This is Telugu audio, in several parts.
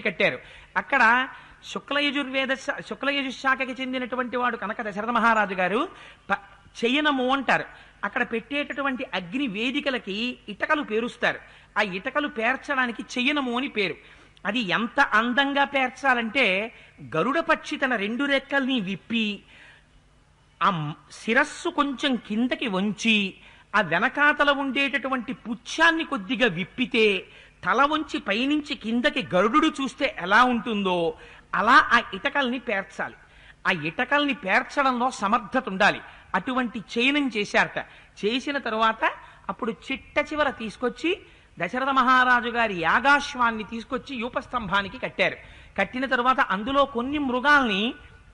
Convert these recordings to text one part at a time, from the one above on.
కట్టారు. అక్కడ శుక్లయజుశాఖకి చెందినటువంటి వాడు కనుక దశరథ మహారాజు గారు చెయ్యనము అంటారు. అక్కడ పెట్టేటటువంటి అగ్ని వేదికలకి ఇటకలు పేరుస్తారు. ఆ ఇటకలు పేర్చడానికి చెయ్యనము అని పేరు. అది ఎంత అందంగా పేర్చాలంటే గరుడ పక్షి తన రెండు రెక్కల్ని విప్పి ఆ శిరస్సు కొంచెం కిందకి వంచి ఆ వెనకాతల ఉండేటటువంటి పుచ్ఛాన్ని కొద్దిగా విప్పితే తల వంచి పైనుంచి కిందకి గరుడు చూస్తే ఎలా ఉంటుందో అలా ఆ ఇటకల్ని పేర్చాలి. ఆ ఇటకల్ని పేర్చడంలో సమర్థత ఉండాలి. అటువంటి చయనం చేశారట. చేసిన తరువాత అప్పుడు చిట్ట చివర తీసుకొచ్చి దశరథ మహారాజు గారి యాగాశ్వాన్ని తీసుకొచ్చి యూపస్తంభానికి కట్టారు. కట్టిన తరువాత అందులో కొన్ని మృగాల్ని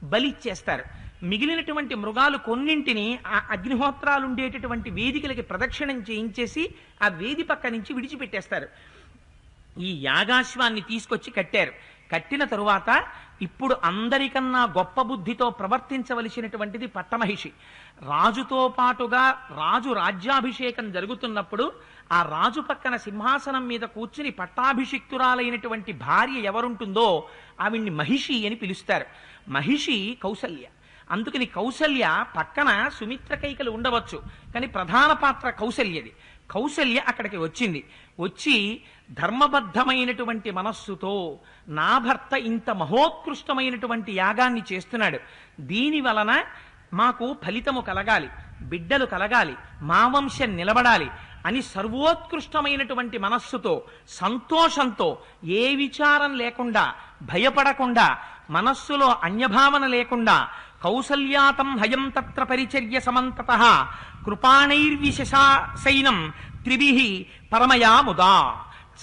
బలిచ్చేస్తారు. మిగిలినటువంటి మృగాలు కొన్నింటిని ఆ అగ్నిహోత్రాలు ఉండేటటువంటి వేదికలకి ప్రదక్షిణం చేయించేసి ఆ వేది పక్క నుంచి విడిచిపెట్టేస్తారు. ఈ యాగాశ్వాన్ని తీసుకొచ్చి కట్టారు. కట్టిన తరువాత ఇప్పుడు అందరికన్నా గొప్ప బుద్ధితో ప్రవర్తించవలసినటువంటిది పట్టమహిషి. రాజుతో పాటుగా రాజు రాజ్యాభిషేకం జరుగుతున్నప్పుడు ఆ రాజు పక్కన సింహాసనం మీద కూర్చుని పట్టాభిషిక్తురాలైనటువంటి భార్య ఎవరుంటుందో ఆవిడ్ని మహిషి అని పిలుస్తారు. మహిషి కౌసల్య. అందుకని కౌసల్య పక్కన సుమిత్ర కైకలు ఉండవచ్చు, కానీ ప్రధాన పాత్ర కౌసల్యది. కౌసల్య అక్కడికి వచ్చింది. వచ్చి ధర్మబద్ధమైనటువంటి మనస్సుతో నా భర్త ఇంత మహోత్కృష్టమైనటువంటి యాగాన్ని చేస్తున్నాడు, దీని వలన మాకు ఫలితము కలగాలి, బిడ్డలు కలగాలి, మా వంశం నిలబడాలి అని సర్వోత్కృష్టమైనటువంటి మనస్సుతో సంతోషంతో ఏ విచారం లేకుండా భయపడకుండా మనస్సులో అన్యభావన లేకుండా కౌసల్యాతం హయం తత్ర పరిచర్య సమంతతః కృపాణైర్విశేషైనం త్రిభిః పరమయా ముదా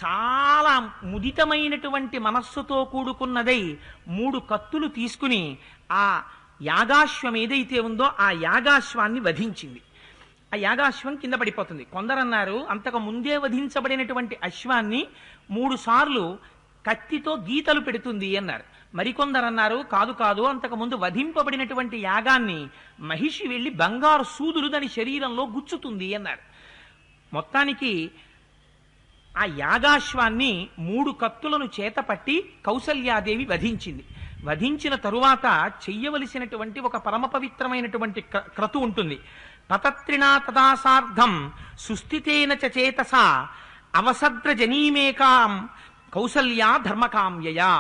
చాలా ముదితమైనటువంటి మనస్సుతో కూడుకున్నదై 3 కత్తులు తీసుకుని ఆ యాగాశ్వం ఏదైతే ఉందో ఆ యాగాశ్వాన్ని వధించింది. ఆ యాగాశ్వం కింద పడిపోతుంది. కొందరన్నారు అంతకు ముందే వధించబడినటువంటి అశ్వాన్ని 3 సార్లు కత్తితో గీతలు పెడుతుంది అన్నారు. మరికొందరన్నారు కాదు కాదు, అంతకు ముందు వధింపబడినటువంటి యాగాన్ని మహిషి వెళ్లి బంగారు సూదులు దాని శరీరంలో గుచ్చుతుంది అన్నారు. మొత్తానికి ఆ యాగాశ్వాన్ని 3 కత్తులను చేతపట్టి కౌసల్యాదేవి వధించింది. వధించిన తరువాత చెయ్యవలసినటువంటి ఒక పరమ పవిత్రమైనటువంటి క్రతు ఉంటుంది. పతత్రిణా తదాసార్ధం సుస్థితేన చేతస అవసద్ర జనీమేకాం కౌసల్యా ధర్మకామ్యయా.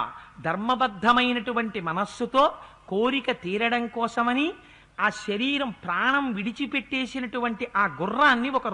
ధర్మబద్ధమైనటువంటి మనస్సుతో కోరిక తీరడం కోసమని ఆ శరీరం ప్రాణం విడిచిపెట్టేసినటువంటి ఆ గుర్రాన్ని ఒక